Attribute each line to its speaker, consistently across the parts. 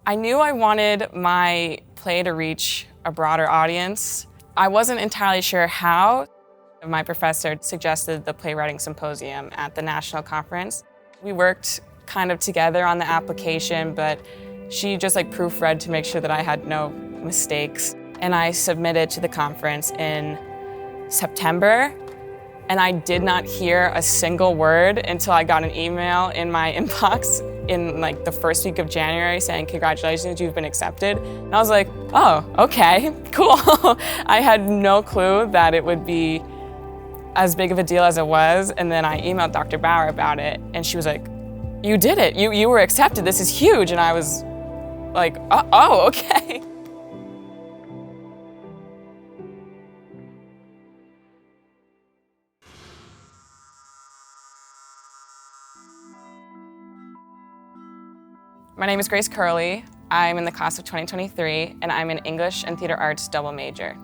Speaker 1: I knew I wanted my play to reach a broader audience. I wasn't entirely sure how. My professor suggested the playwriting symposium at the national conference. We worked kind of together on the application, but she just proofread to make sure that I had no mistakes. And I submitted to the conference in September, and I did not hear a single word until I got an email in my inbox in the first week of January saying, "Congratulations, you've been accepted." And I was like, oh, okay, cool. I had no clue that it would be as big of a deal as it was. And then I emailed Dr. Bauer about it, and she was like, "You did it, you were accepted, this is huge." And I was like, oh, okay. My name is Curley. I'm in the class of 2023, and I'm an English and theater arts double major.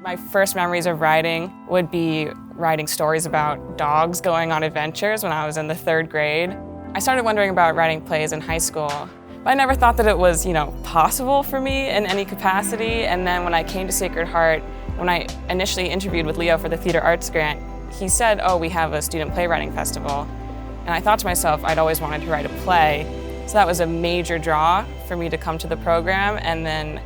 Speaker 1: My first memories of writing would be writing stories about dogs going on adventures when I was in the 3rd grade. I started wondering about writing plays in high school, but I never thought that it was, possible for me in any capacity. And then when I came to Sacred Heart, when I initially interviewed with Leo for the theater arts grant, he said, "Oh, we have a student playwriting festival." And I thought to myself, I'd always wanted to write a play. So that was a major draw for me to come to the program. And then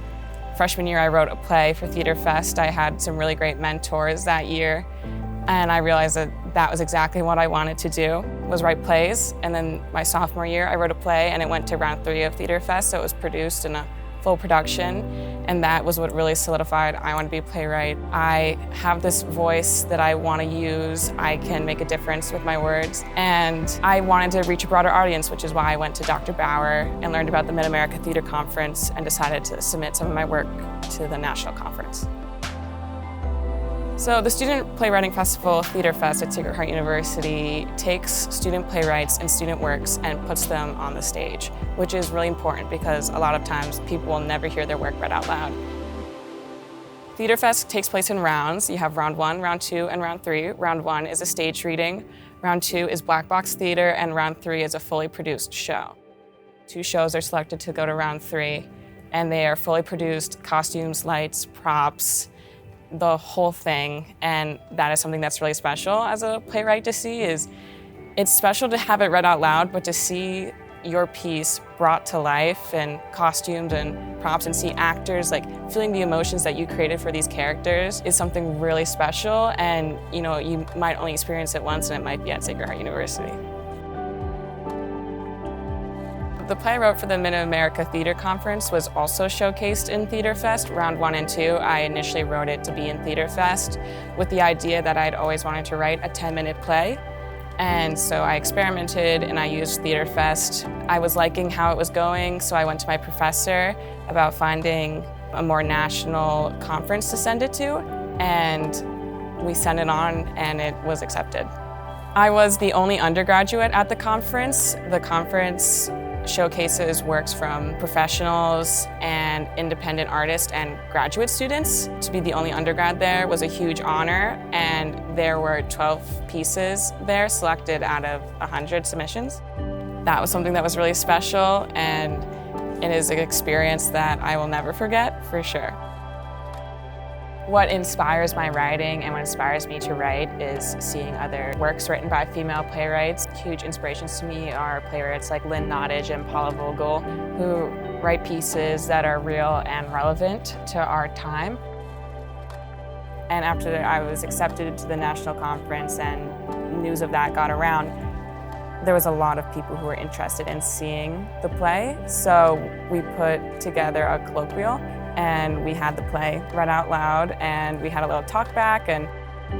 Speaker 1: freshman year, I wrote a play for Theater Fest. I had some really great mentors that year, and I realized that that was exactly what I wanted to do, was write plays. And then my sophomore year, I wrote a play, and it went to round 3 of Theater Fest, so it was produced in a full production, and that was what really solidified I want to be a playwright. I have this voice that I want to use. I can make a difference with my words, and I wanted to reach a broader audience, which is why I went to Dr. Bauer and learned about the Mid-America Theater Conference and decided to submit some of my work to the national conference. So the Student Playwriting Festival, Theater Fest at Sacred Heart University, takes student playwrights and student works and puts them on the stage, which is really important because a lot of times people will never hear their work read out loud. Theater Fest takes place in rounds. You have round 1, round 2, and round 3. Round 1 is a stage reading, round 2 is black box theater, and round 3 is a fully produced show. 2 shows are selected to go to round 3, and they are fully produced, costumes, lights, props, the whole thing. And that is something that's really special as a playwright to see. It's special to have it read out loud, but to see your piece brought to life and costumes and props and see actors feeling the emotions that you created for these characters is something really special. And you might only experience it once, and it might be at Sacred Heart University. The play I wrote for the Mid-America Theater Conference was also showcased in Theater Fest, round 1 and 2. I initially wrote it to be in Theater Fest with the idea that I'd always wanted to write a 10-minute play. And so I experimented and I used Theater Fest. I was liking how it was going, so I went to my professor about finding a more national conference to send it to, and we sent it on and it was accepted. I was the only undergraduate at the conference. The conference showcases works from professionals and independent artists and graduate students. To be the only undergrad there was a huge honor, and there were 12 pieces there selected out of 100 submissions. That was something that was really special, and it is an experience that I will never forget, for sure. What inspires my writing and what inspires me to write is seeing other works written by female playwrights. Huge inspirations to me are playwrights like Lynn Nottage and Paula Vogel, who write pieces that are real and relevant to our time. And after I was accepted to the national conference and news of that got around, there was a lot of people who were interested in seeing the play. So we put together a colloquial, and we had the play read out loud, and we had a little talk back, and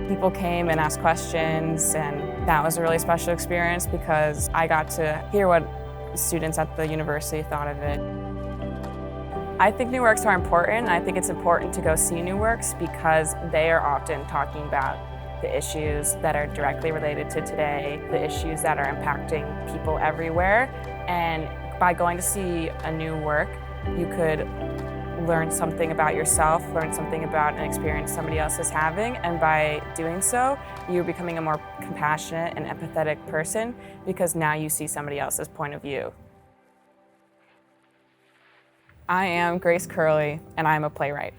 Speaker 1: people came and asked questions, and that was a really special experience because I got to hear what students at the university thought of it. I think new works are important. I think it's important to go see new works because they are often talking about the issues that are directly related to today, the issues that are impacting people everywhere. And by going to see a new work, you could learn something about yourself, learn something about an experience somebody else is having, and by doing so, you're becoming a more compassionate and empathetic person because now you see somebody else's point of view. I am Grace Curley, and I'm a playwright.